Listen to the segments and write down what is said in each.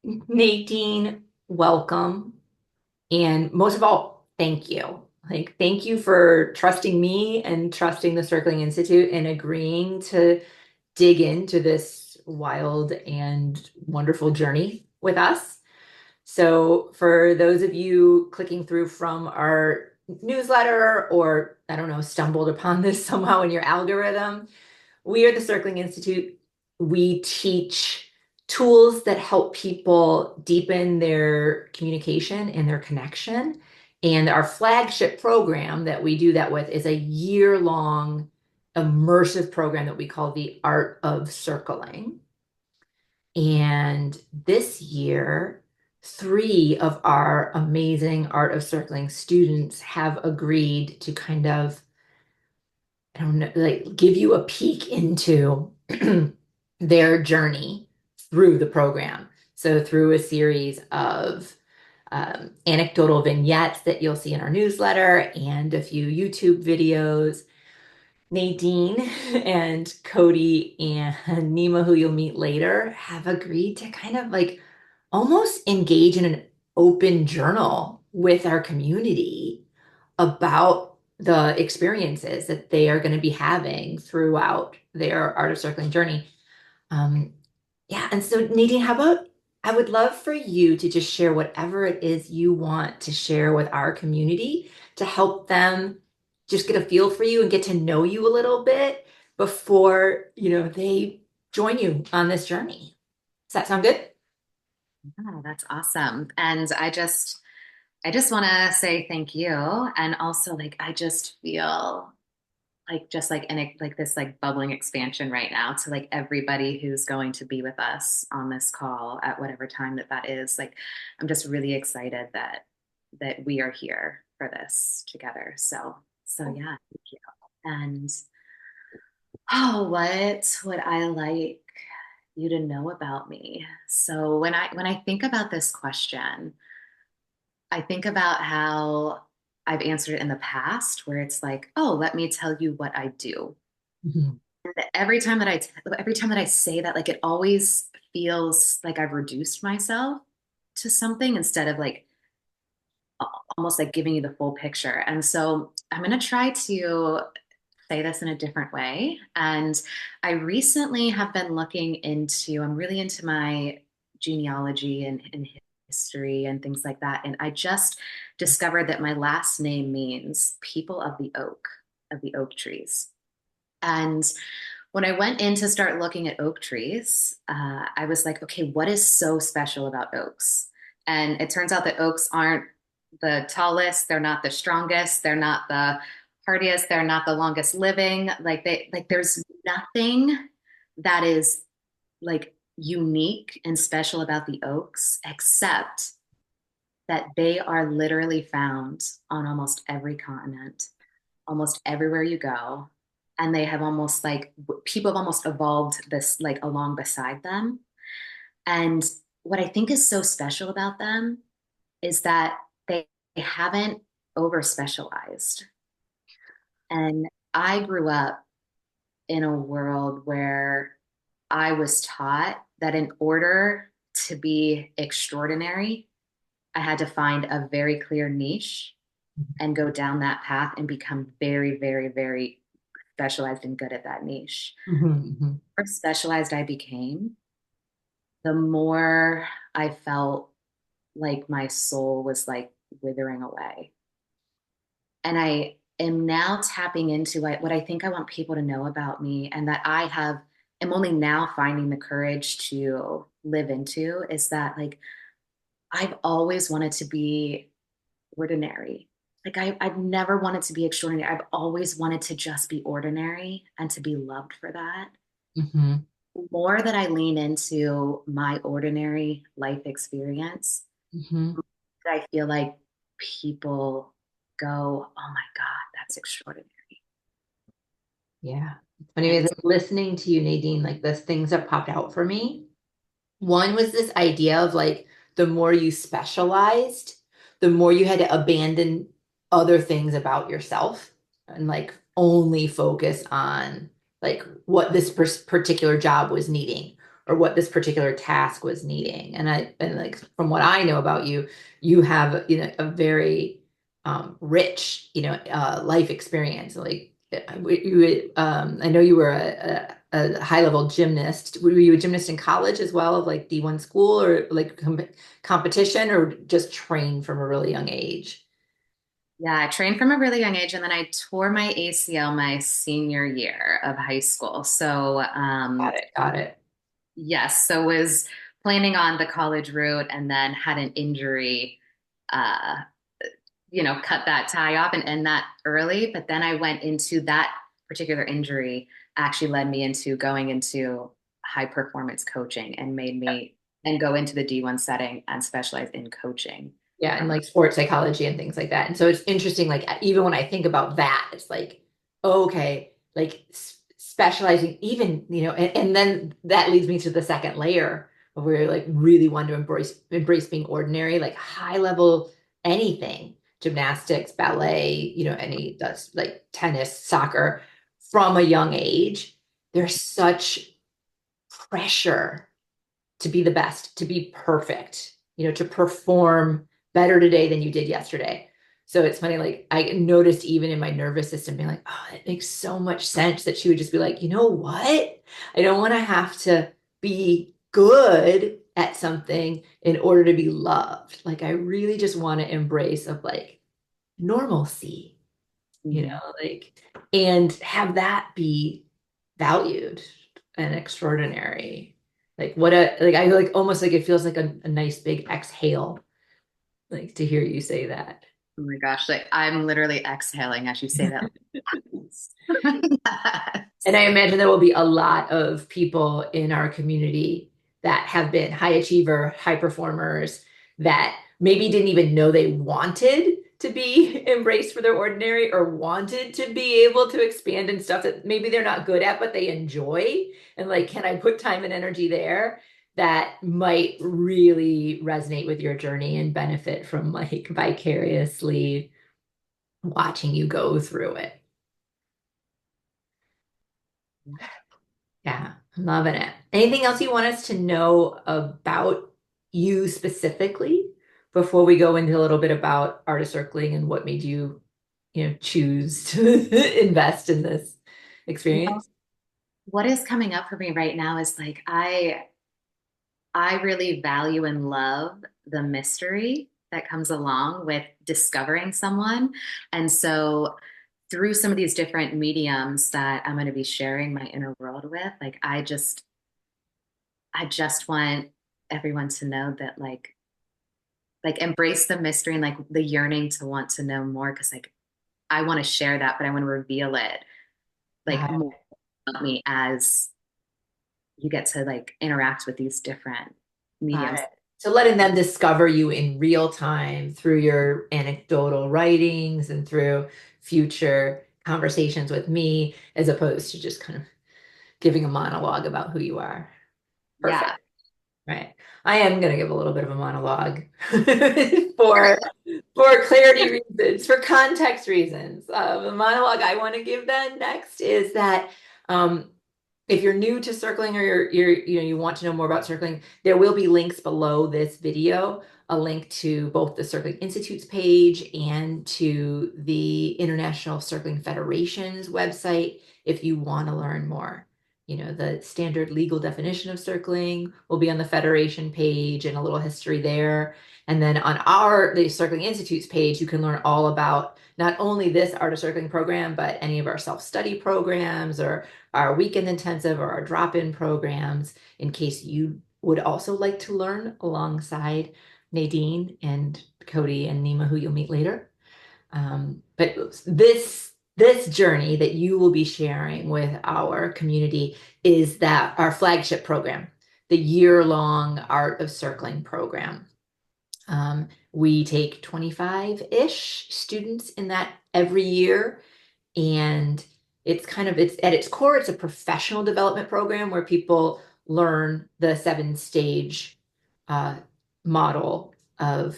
Nadine, welcome. And most of all, thank you. Like, thank you for trusting me and trusting the Circling Institute and agreeing to dig into this wild and wonderful journey with us. So, for those of you clicking through from our newsletter or, I don't know, stumbled upon this somehow in your algorithm, we are the Circling Institute. We teach tools that help people deepen their communication and their connection. And our flagship program that we do that with is a year-long immersive program that we call the Art of Circling. And this year, three of our amazing Art of Circling students have agreed to kind of, I don't know, like give you a peek into their journey through the program. So through a series of anecdotal vignettes that you'll see in our newsletter and a few YouTube videos, Nadine and Cody and Nima, who you'll meet later, have agreed to kind of like almost engage in an open journal with our community about the experiences that they are going to be having throughout their art of circling journey. Um, yeah, and so Nadine, how about I would love for you to just share whatever it is you want to share with our community to help them just get a feel for you and get to know you a little bit before, they join you on this journey. Does that sound good? Oh, that's awesome. And I just want to say thank you. And also like I just feel like just like in like this like bubbling expansion right now to like everybody who's going to be with us on this call at whatever time that is. Like I'm just really excited that we are here for this together. So yeah, thank you. And oh, what would I like you to know about me? So when I think about this question, I think about how I've answered it in the past, where it's like, oh, let me tell you what I do. Mhm. And every time that I say that, like it always feels like I've reduced myself to something instead of like almost like giving you the full picture. And so I'm going to try to say this in a different way. And I recently have been looking into, I'm really into my genealogy and history and things like that. And I just discovered that my last name means people of the oak trees. And when I went in to start looking at oak trees, I was like, okay, what is so special about oaks? And it turns out that oaks aren't the tallest, they're not the strongest, they're not the hardiest, they're not the longest living. Like there's nothing that is like unique and special about the oaks except that they are literally found on almost every continent, almost everywhere you go. And they have almost like people have almost evolved this like along beside them. And what I think is so special about them is that they haven't over specialized. And I grew up in a world where I was taught that in order to be extraordinary, I had to find a very clear niche and go down that path and become very, very, very specialized and good at that niche. Mhm. The more specialized I became, the more I felt like my soul was like withering away. And I am now tapping into what I think I want people to know about me and that am only now finding the courage to live into is that like I've always wanted to be ordinary. Like I've never wanted to be extraordinary. I've always wanted to just be ordinary and to be loved for that. Mhm. The more that I lean into my ordinary life experience, Mhm. I feel like people go, oh my God, that's extraordinary. Yeah. It's funny, And as I'm listening to you, Nadine, like those things have popped out for me. One was this idea of like the more you specialized, the more you had to abandon other things about yourself and like only focus on like what this particular job was needing. or what this particular task was needing. And like from what I know about you, you have, a very rich, life experience. Like I know you were a high level gymnast. Were you a gymnast in college as well, of like D1 school, or like competition, or just trained from a really young age? Yeah, I trained from a really young age, and then I tore my ACL my senior year of high school. So, Got it. Got it. yes, so was planning on the college route, and then had an injury, uh, cut that tie off and end that early. But then I went into that particular injury, actually led me into going into high performance coaching and made me and go into the D1 setting and specialize in coaching. Yeah, and like sports psychology and things like that. And so it's interesting, like even when I think about that, it's like, okay, like specializing even, and then that leads me to the second layer of where you like really want to embrace being ordinary, like high level anything, gymnastics, ballet, any that's like tennis, soccer from a young age. There's such pressure to be the best, to be perfect, to perform better today than you did yesterday. So it's funny, like I noticed even in my nervous system being like, oh, it makes so much sense that she would just be like, you know what? I don't want to have to be good at something in order to be loved. Like I really just want to embrace of like normalcy, Mhm. like, and have that be valued and extraordinary. Like what a like I like almost like it feels like a nice big exhale, like to hear you say that. Oh my gosh, like I'm literally exhaling as you say that. And Yes. I imagine there will be a lot of people in our community that have been high achiever, high performers that maybe didn't even know they wanted to be embraced for their ordinary, or wanted to be able to expand in stuff that maybe they're not good at, but they enjoy. And like, can I put time and energy there? That might really resonate with your journey and benefit from like vicariously watching you go through it. Yeah, I'm loving it. Anything else you want us to know about you specifically before we go into a little bit about artist circling and what made you, choose to invest in this You know, experience? what is coming up for me right now is like I really value and love the mystery that comes along with discovering someone. And so through some of these different mediums that I'm going to be sharing my inner world with, like I just want everyone to know that like embrace the mystery and like the yearning to want to know more, because like I want to share that, but I want to reveal it like Got more about me as you get to like interact with these different got mediums. it. So letting them discover you in real time through your anecdotal writings and through future conversations with me, as opposed to just kind of giving a monologue about who you are. Yeah. Perfect. Right. I am going to give a little bit of a monologue for clarity reasons, for context reasons. The monologue I want to give then next is that um, if you're new to circling, or you want to know more about circling, there will be links below this video, a link to both the Circling Institute's page and to the International Circling Federation's website if you want to learn more. The standard legal definition of circling will be on the Federation page and a little history there. And then on the Circling Institute's page, you can learn all about not only this Art of Circling program, but any of our self-study programs, or our weekend intensive, or our drop-in programs, in case you would also like to learn alongside Nadine and Cody and Nima, who you'll meet later. But this journey that you will be sharing with our community is that our flagship program, the year-long Art of Circling program. We take 25-ish students in that every year, and it's at its core, it's a professional development program where people learn the 7-stage uh, model of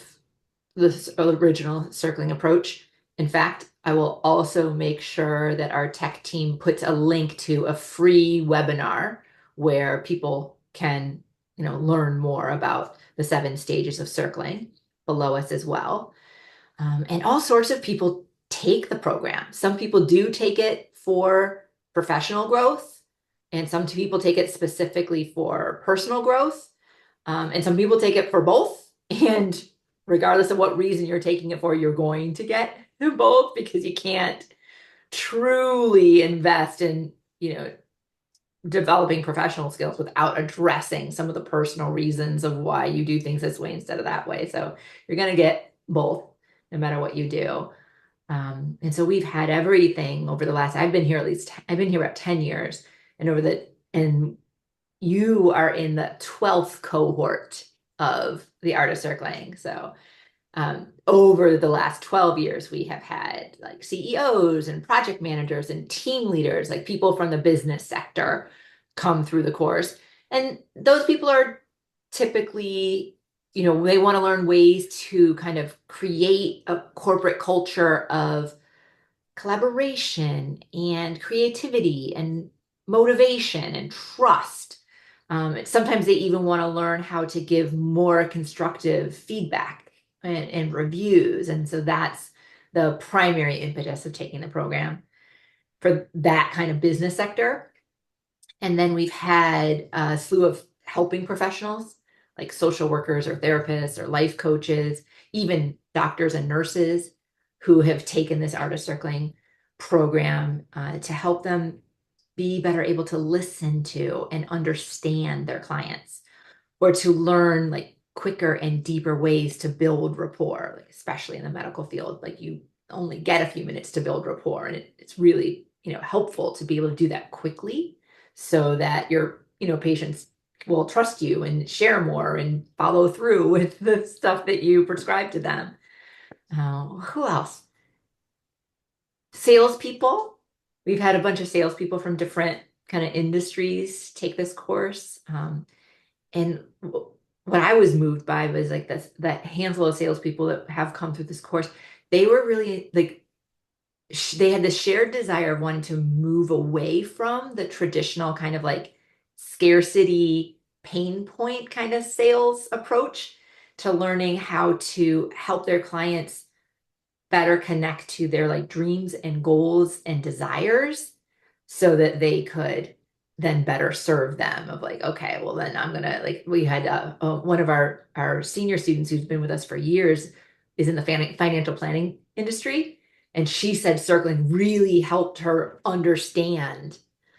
the original circling approach. In fact, I will also make sure that our tech team puts a link to a free webinar where people can, learn more about the 7 stages of circling below us as well. And all sorts of people take the program. Some people do take it for professional growth, and some people take it specifically for personal growth. And some people take it for both. And regardless of what reason you're taking it for, you're going to get both because you can't truly invest in, developing professional skills without addressing some of the personal reasons of why you do things this way instead of that way. So you're going to get both no matter what you do. And so we've had everything over the last, I've been here about 10 years, and you are in the 12th cohort of the art of circling. So over the last 12 years, we have had like CEOs and project managers and team leaders, like people from the business sector come through the course. And those people are typically, they want to learn ways to kind of create a corporate culture of collaboration and creativity and motivation and trust. Sometimes they even want to learn how to give more constructive feedback and reviews. And so that's the primary impetus of taking the program for that kind of business sector. And then we've had a slew of helping professionals like social workers or therapists or life coaches, even doctors and nurses who have taken this art of circling program to help them be better able to listen to and understand their clients, or to learn like quicker and deeper ways to build rapport, like especially in the medical field. Like you only get a few minutes to build rapport, and it's really, helpful to be able to do that quickly so that your, patients will trust you and share more and follow through with the stuff that you prescribe to them. Who else? Salespeople. We've had a bunch of salespeople from different kind of industries take this course. And what I was moved by was like that handful of salespeople that have come through this course. They were really like, they had this shared desire of wanting to move away from the traditional kind of like scarcity pain point kind of sales approach to learning how to help their clients better connect to their like dreams and goals and desires so that they could then better serve them of like, okay, well then I'm gonna like, we had one of our senior students who's been with us for years is in the financial planning industry, and she said circling really helped her understand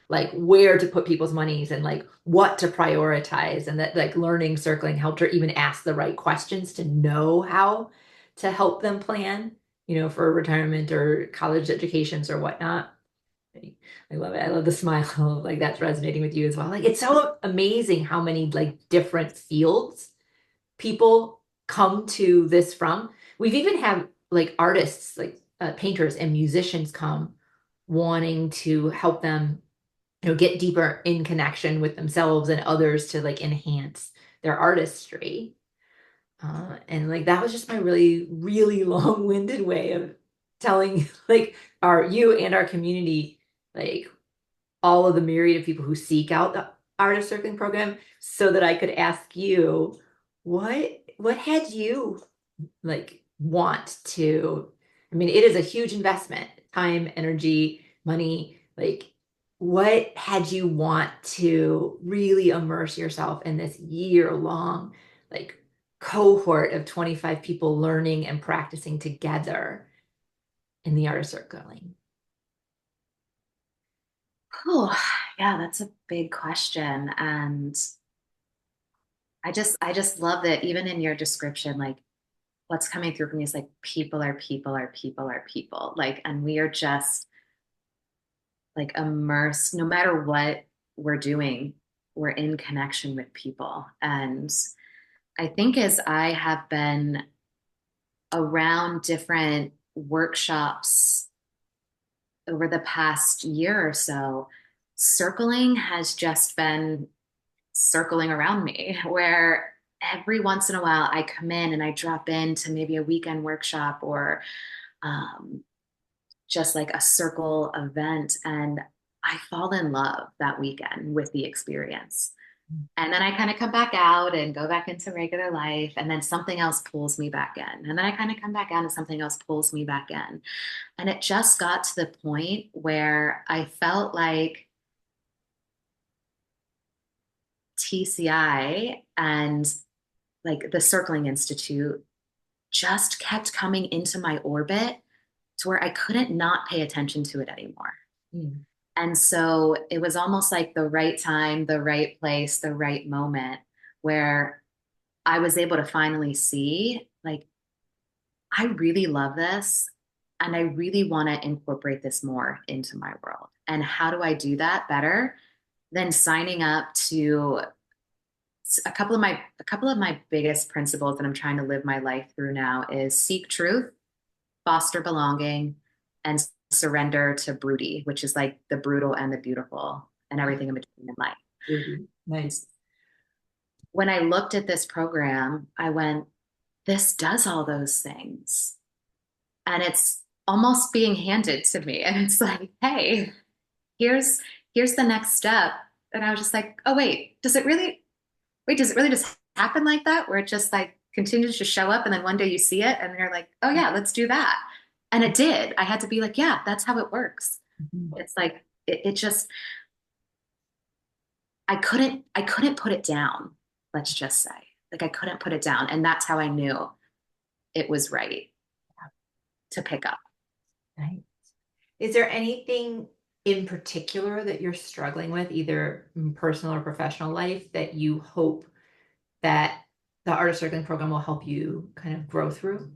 like where to put people's monies and like what to prioritize, and that like learning circling helped her even ask the right questions to know how to help them plan, for retirement or college educations or whatnot. I love it. I love the smile. Like that's resonating with you as well. Like it's so amazing how many like different fields people come to this from. We've even had like artists, like painters and musicians come wanting to help them, get deeper in connection with themselves and others to like enhance their artistry. And like that was just my really, really long-winded way of telling like you and our community, like all of the myriad of people who seek out the art of circling program, so that I could ask you, what had you like want to, I mean, it is a huge investment, time, energy, money, like what had you want to really immerse yourself in this year long like cohort of 25 people learning and practicing together in the art of circling? Oh, yeah, that's a big question. And I just love that even in your description, like what's coming through for me is like people are people are people are people. Like, and we are just like immersed, no matter what we're doing, we're in connection with people. And I think as I have been around different workshops over the past year or so, circling has just been circling around me, where every once in a while I come in and I drop into maybe a weekend workshop or um, just like a circle event, and I fall in love that weekend with the experience. And then I kind of come back out and go back into regular life. And then something else pulls me back in. And then I kind of come back out and something else pulls me back in. And it just got to the point where I felt like TCI and like the Circling Institute just kept coming into my orbit to where I couldn't not pay attention to it anymore. Mm. And so it was almost like the right time, the right place, the right moment where I was able to finally see, like, I really love this and I really want to incorporate this more into my world. And how do I do that better than signing up to a couple of my biggest principles that I'm trying to live my life through now is seek truth, foster belonging, and surrender to broody, which is like the brutal and the beautiful and everything in between in life. Ruby. And Nice. when I looked at this program, I went, this does all those things. And it's almost being handed to me. And it's like, hey, here's here's the next step. And I was just like, oh does it really just happen like that? Where it just like continues to show up and then one day you see it and you're like, oh yeah, let's do that. And it did. I had to be like, yeah, that's how it works. Mhm. It's like it just I couldn't put it down, let's just say. Like I couldn't put it down. And that's how I knew it was right to pick up. Nice. Is there anything in particular that you're struggling with, either in personal or professional life, that you hope that the artist circling program will help you kind of grow through?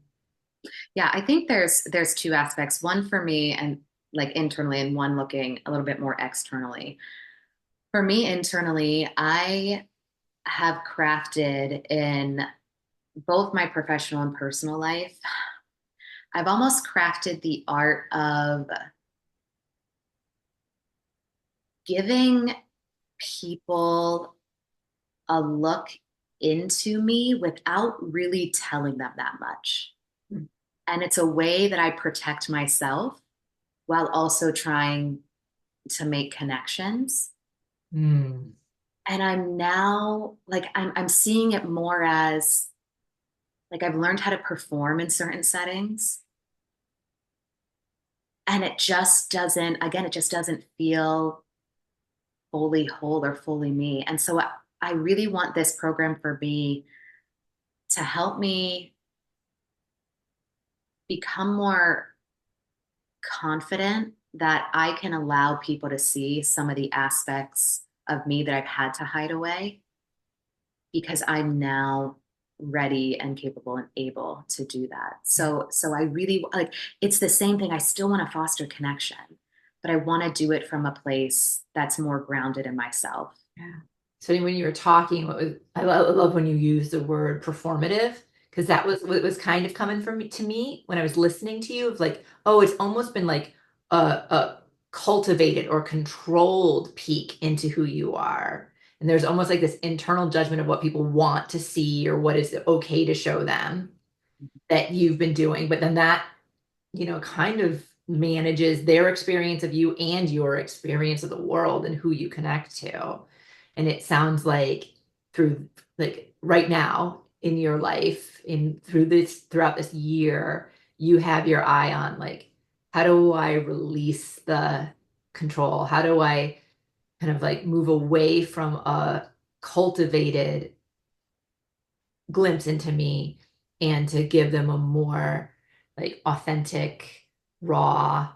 Yeah, I think there's two aspects. One for me and like internally and one looking a little bit more externally. For me internally, I have crafted in both my professional and personal life. I've almost crafted the art of giving people a look into me without really telling them that much. And it's a way that I protect myself while also trying to make connections. Mm. And I'm now like I'm seeing it more as like I've learned how to perform in certain settings. And it just doesn't feel fully whole or fully me. And so I really want this program for me to help me become more confident that I can allow people to see some of the aspects of me that I've had to hide away because I'm now ready and capable and able to do that. So I really like it's the same thing. I still want to foster connection, but I want to do it from a place that's more grounded in myself. Yeah. So when you were talking, I love when you use the word performative, because that was what was kind of coming from me to me when I was listening to you of like, oh, it's almost been like a cultivated or controlled peek into who you are. And there's almost like this internal judgment of what people want to see or what is okay to show them that you've been doing. But then that kind of manages their experience of you and your experience of the world and who you connect to. And it sounds like through like right now in your life, in throughout this year, you have your eye on like, how do I release the control? How do I kind of like move away from a cultivated glimpse into me and to give them a more like authentic, raw,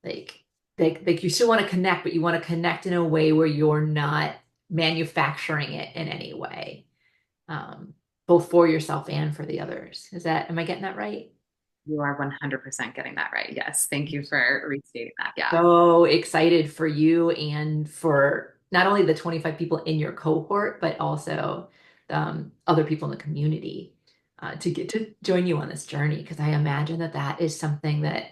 like like you still want to connect, but you want to connect in a way where you're not manufacturing it in any way, both for yourself and for the others. Am I getting that right? You are 100% getting that right. Yes. Thank you for restating that. Yeah. So excited for you and for not only the 25 people in your cohort, but also other people in the community to get to join you on this journey. Because I imagine that that is something that,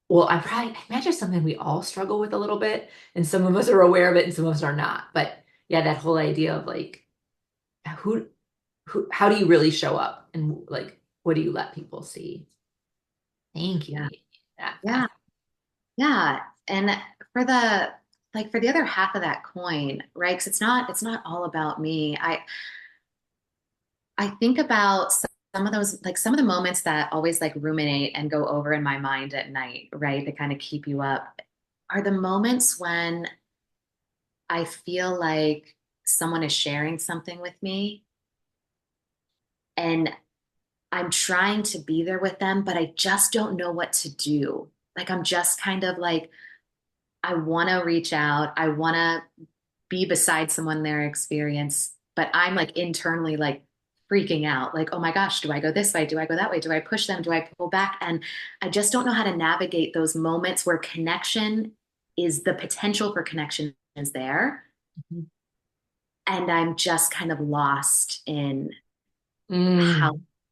well, I imagine something we all struggle with a little bit, and some of us are aware of it and some of us are not. But yeah, that whole idea of like, who, how do you really show up and like, what do you let people see? Thank you, Yeah. Nadine. That Yeah. Yeah. And for the like for the other half of that coin, right? Because it's not all about me. I think about some of those, like some of the moments that always like ruminate and go over in my mind at night, right? That kind of keep you up are the moments when I feel like someone is sharing something with me and I'm trying to be there with them, but I just don't know what to do. Like I'm just kind of like, I want to reach out. I want to be beside someone in their experience, but I'm like internally like freaking out. Like, oh my gosh, do I go this way? Do I go that way? Do I push them? Do I pull back? And I just don't know how to navigate those moments where connection is the potential for connection is there. Mhm. And I'm just kind of lost in how Mm,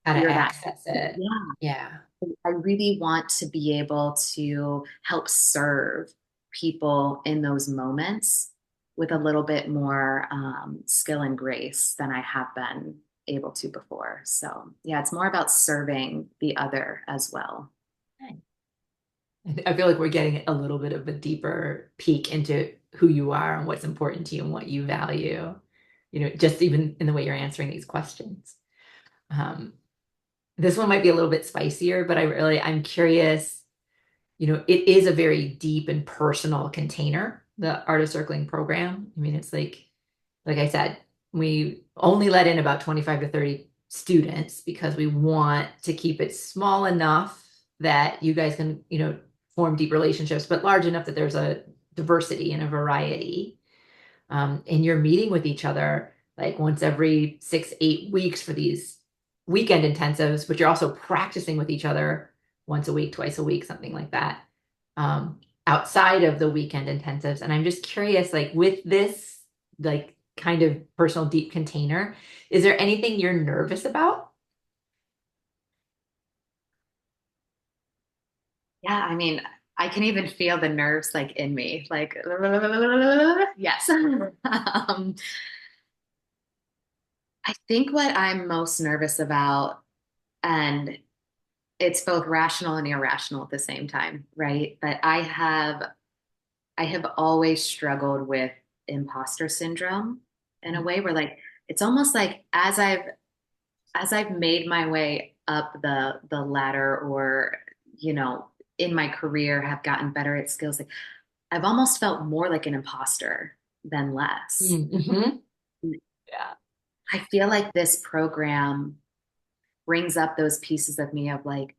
how to clear that. access it. Yeah. Yeah. I really want to be able to help serve people in those moments with a little bit more skill and grace than I have been able to before. So, yeah, it's more about serving the other as well. I feel like we're getting a little bit of a deeper peek into who you are and what's important to you and what you value, just even in the way you're answering these questions. Um, this one might be a little bit spicier, but I'm curious, it is a very deep and personal container, the Art of Circling program. I mean, it's like I said, we only let in about 25 to 30 students because we want to keep it small enough that you guys can, form deep relationships, but large enough that there's a diversity and a variety. And you're meeting with each other like once every 6, 8 weeks for these weekend intensives, but you're also practicing with each other once a week, twice a week, something like that, outside of the weekend intensives. And I'm just curious, like with this, like kind of personal deep container, is there anything you're nervous about? Yeah, I mean, I can even feel the nerves like in me, like, yes. I think what I'm most nervous about, and it's both rational and irrational at the same time, right? But I have always struggled with imposter syndrome in a way where like it's almost like as I've made my way up the ladder or you know in my career have gotten better at skills like I've almost felt more like an imposter than less. Mm-hmm. Yeah. I feel like this program brings up those pieces of me of like,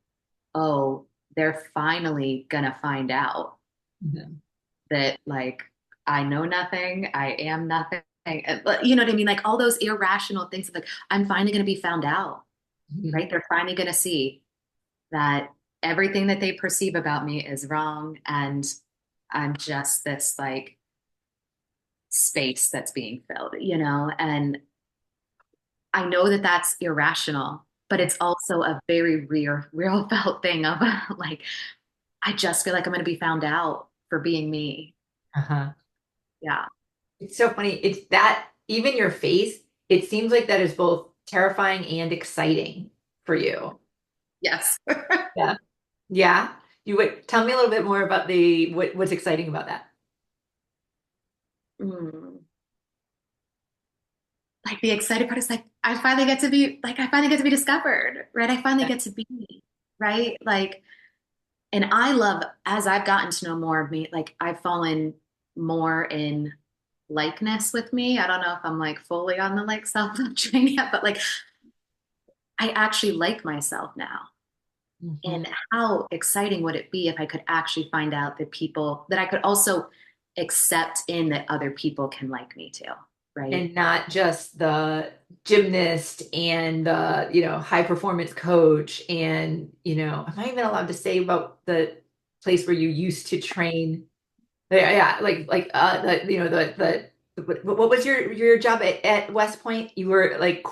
oh, they're finally gonna find out Mhm. that like I know nothing, I am nothing. But you know what I mean? Like all those irrational things of like, I'm finally going to be found out, Mhm. right? They're finally going to see that everything that they perceive about me is wrong. And I'm just this like space that's being filled, And I know that that's irrational, but it's also a very real felt thing of like, I just feel like I'm going to be found out for being me. Uh-huh. Yeah. It's so funny. It's that even your face, it seems like that is both terrifying and exciting for you. Yes. Yeah. Yeah. You would tell me a little bit more about what's exciting about that. Mm. Like the excited part is like I finally get to be discovered, right? I finally Yeah. get to be, right? Like, and I love as I've gotten to know more of me, like I've fallen more in likeness with me. I don't know if I'm like fully on the like self-love train yet, but like I actually like myself now. Mhm. And how exciting would it be if I could actually find out that people that I could also accept in that other people can like me too, right? And not just the gymnast and the, high performance coach and, am I even allowed to say about the place where you used to train? Yeah, yeah, what was your job at West Point? You were like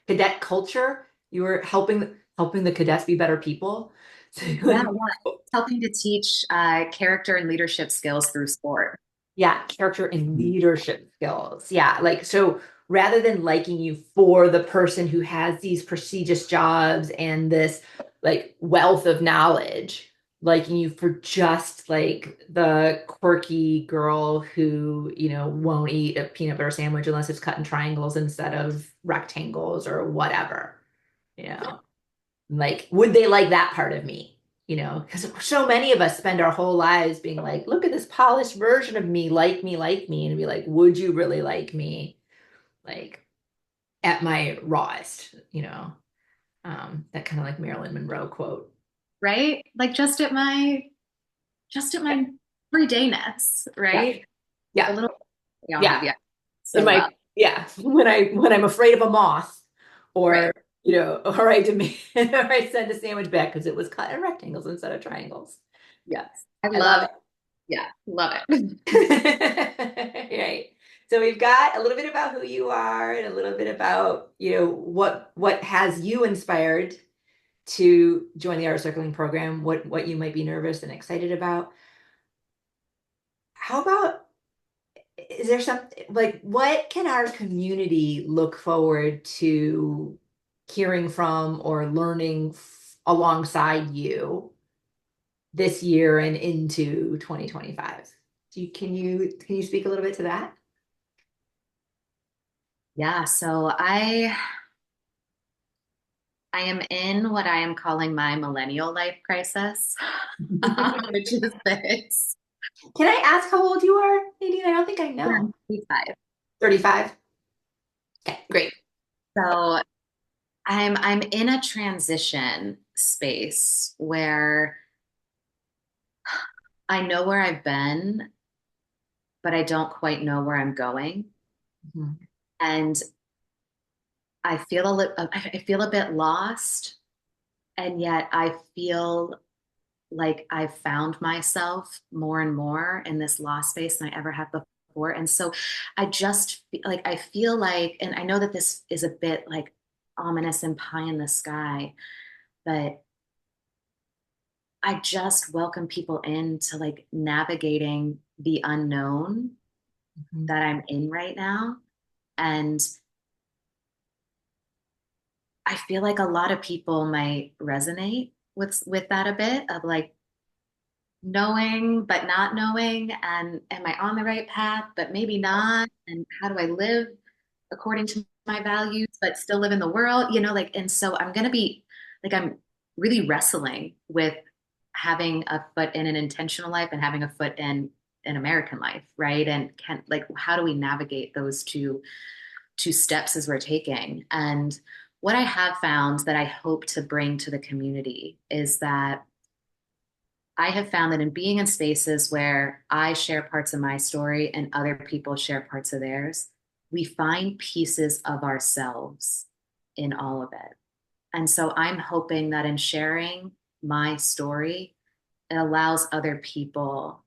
cadet culture. You were helping the cadets be better people. So Yeah, like, yeah. Helping to teach character and leadership skills through sport. yeah, character and leadership skills. Yeah, like so rather than liking you for the person who has these prestigious jobs and this like wealth of knowledge, liking you for just like the quirky girl who, won't eat a peanut butter sandwich unless it's cut in triangles instead of rectangles or whatever. You know, like, would they like that part of me? Because so many of us spend our whole lives being like, look at this polished version of me, like me, and be like, would you really like me? Like at my rawest, that kind of like Marilyn Monroe quote. right? Like just at Yeah, my everydayness, yeah, right? A yeah, little beyond yeah. it, yeah. In So my yeah, when I'm afraid of a moth, right. or or I demand or I send a sandwich back because it was cut in rectangles instead of triangles. Yes. I I love love, it. yeah, love it. Right. So we've got a little bit about who you are and a little bit about, what has you inspired to join the art circling program, what you might be nervous and excited about. How about, is there something like, what can our community look forward to hearing from or learning alongside you this year and into 2025? Can you speak a little bit to that? Yeah, so I am in what I am calling my millennial life crisis, which is this. Can I ask how old you are, Nadine? I don't think I Yeah, know. I'm 35. 35? Okay, great. So I'm in a transition space where I know where I've been, but I don't quite know where I'm going. Mhm. And I feel a bit lost, and yet I feel like I've found myself more and more in this lost space than I ever have before. And so I feel like, and I know that this is a bit like ominous and pie in the sky, but I just welcome people into like navigating the unknown Mhm. that I'm in right now. And I feel like a lot of people might resonate with that a bit of like knowing but not knowing, and am I on the right path but maybe not, and how do I live according to my values but still live in the world, like. And so I'm going to be like, I'm really wrestling with having a foot in an intentional life and having a foot in an American life, right? And can like, how do we navigate those two steps as we're taking? And what I have found that I hope to bring to the community is that I have found that in being in spaces where I share parts of my story and other people share parts of theirs, we find pieces of ourselves in all of it. And so I'm hoping that in sharing my story, it allows other people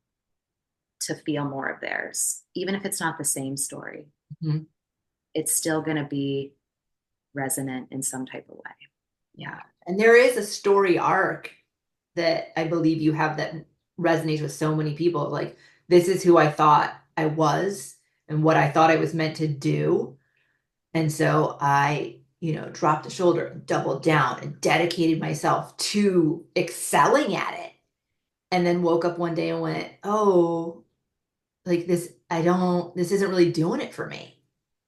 to feel more of theirs. Even if it's not the same story, Mhm. it's still going to be resonant in some type of way. Yeah. Yeah. And there is a story arc that I believe you have that resonates with so many people. Like, this is who I thought I was and what I thought I was meant to do. And so I, dropped the shoulder, doubled down, and dedicated myself to excelling at it. And then woke up one day and went, oh, like this isn't really doing it for me.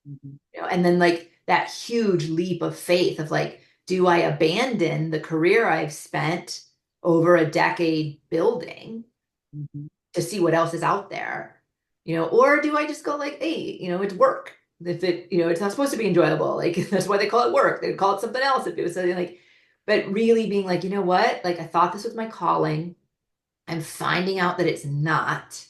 Mhm. And then like that huge leap of faith of like, do I abandon the career I've spent over a decade building Mhm. to see what else is out there? Or do I just go like, hey, it's work. If it's not supposed to be enjoyable. Like that's why they call it work. They'd call it something else if it was something like, but really being like, you know what? Like I thought this was my calling. I'm finding out that it's not.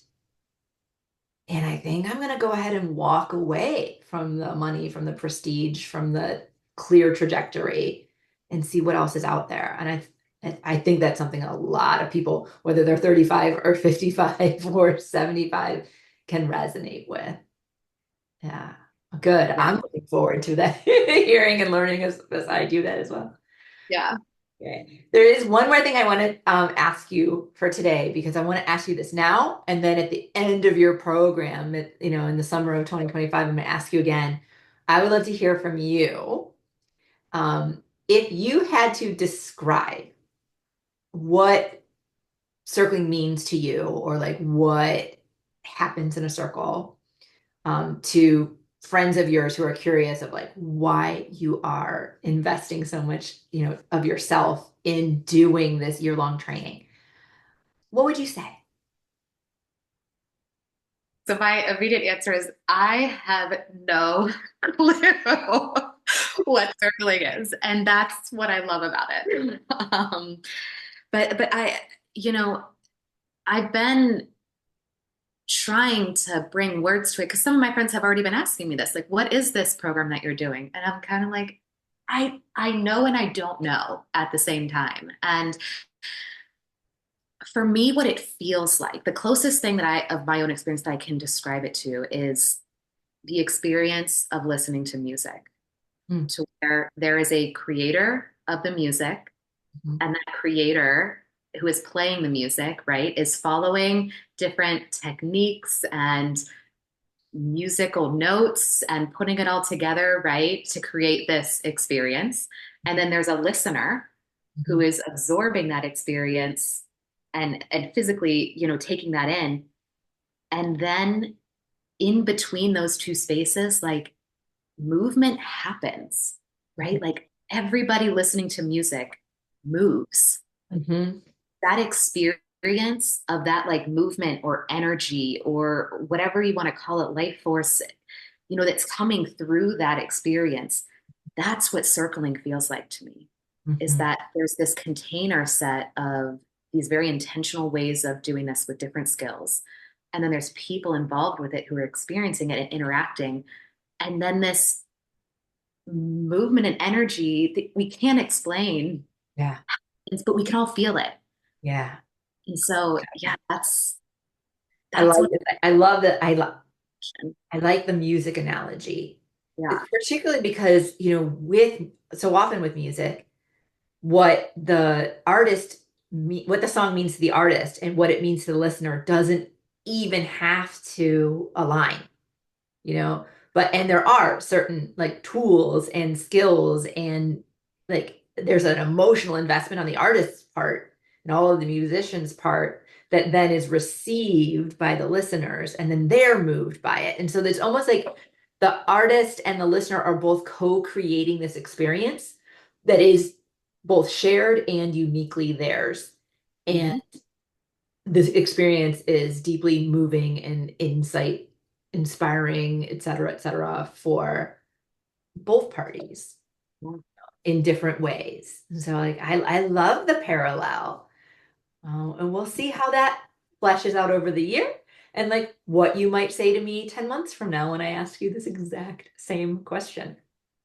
And I think I'm going to go ahead and walk away from the money, from the prestige, from the clear trajectory and see what else is out there. And I think that's something a lot of people, whether they're 35 or 55 or 75, can resonate with. Yeah. Good. Yeah. I'm looking forward to that, hearing and learning as I do that as well. Yeah. Okay. There is one more thing I want to ask you for today because I want to ask you this now, and then at the end of your program, in the summer of 2025, I'm going to ask you again. I would love to hear from you. If you had to describe what circling means to you, or like what happens in a circle, to friends of yours who are curious of like why you are investing so much, of yourself in doing this year-long training, what would you say? So my immediate answer is I have no clue what circling is, and that's what I love about it. But I, you know, I've been trying to bring words to it because some of my friends have already been asking me this, like, what is this program that you're doing? And I'm kind of like, I know and I don't know at the same time. And for me, what it feels like, the closest thing that I of my own experience that I can describe it to is the experience of listening to music, Mm, to where there is a creator of the music, mhm, and that creator who is playing the music, right, is following different techniques and musical notes and putting it all together, right, to create this experience. And then there's a listener who mhm, is absorbing that experience and physically, taking that in. And then in between those two spaces, like movement happens, mhm, right? Like everybody listening to music moves. mhm. That experience of that like movement or energy or whatever you want to call it, life force, that's coming through that experience. That's what circling feels like to me, is Mhm. that there's this container set of these very intentional ways of doing this with different skills. And then there's people involved with it who are experiencing it and interacting. And then this movement and energy that we can't explain, Yeah, but we can all feel it. yeah. And so, yeah, I that's like what. it. I love that. I like the music analogy, Yeah. particularly because, with so often with music, what the song means to the artist and what it means to the listener doesn't even have to align, you know and there are certain like tools and skills, and like there's an emotional investment on the artist's part and all of the musicians part that then is received by the listeners, and then they're moved by it, and so it's almost like the artist and the listener are both co-creating this experience that is both shared and uniquely theirs, and Mhm. this experience is deeply moving and insight inspiring, et cetera, for both parties in different ways. And so like I love the parallel. And we'll see how that fleshes out over the year, and like what you might say to me 10 months from now when I ask you this exact same question.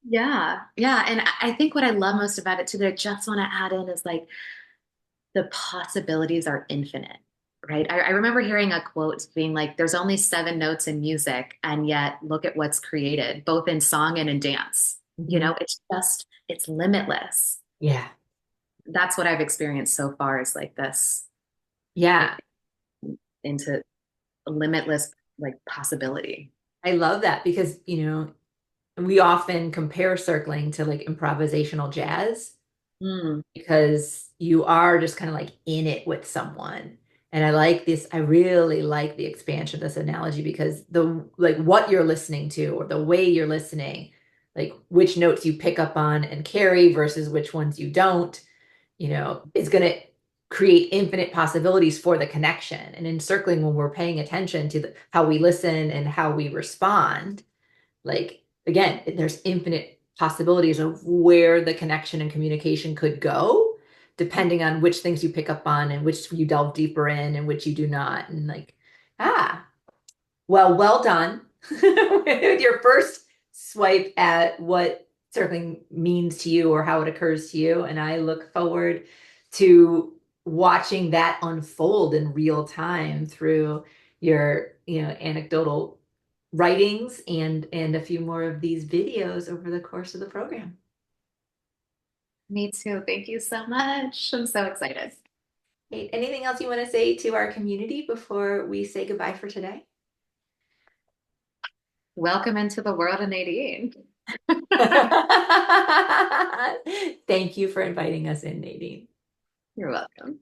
Yeah. Yeah. And I think what I love most about it too, that I just want to add in is like the possibilities are infinite, right? I remember hearing a quote being like, there's only seven notes in music, and yet look at what's created, both in song and in dance. Mhm. It's limitless. Yeah. That's what I've experienced so far is like this Yeah. into limitless like possibility. I love that because, we often compare circling to like improvisational jazz, Mm, because you are just kind of like in it with someone. And I like this, I really like the expansion of this analogy because the like what you're listening to or the way you're listening, like which notes you pick up on and carry versus which ones you don't, is going to create infinite possibilities for the connection. And in circling, when we're paying attention to how we listen and how we respond, like again, there's infinite possibilities of where the connection and communication could go, depending on which things you pick up on and which you delve deeper in and which you do not. And like, ah, well done with your first swipe at what circling means to you or how it occurs to you. And I look forward to watching that unfold in real time through your, anecdotal writings and a few more of these videos over the course of the program. me too. Thank you so much. I'm so excited. Hey, anything else you want to say to our community before we say goodbye for today? Welcome into the world of Nadine. Thank you for inviting us in, Nadine. You're welcome.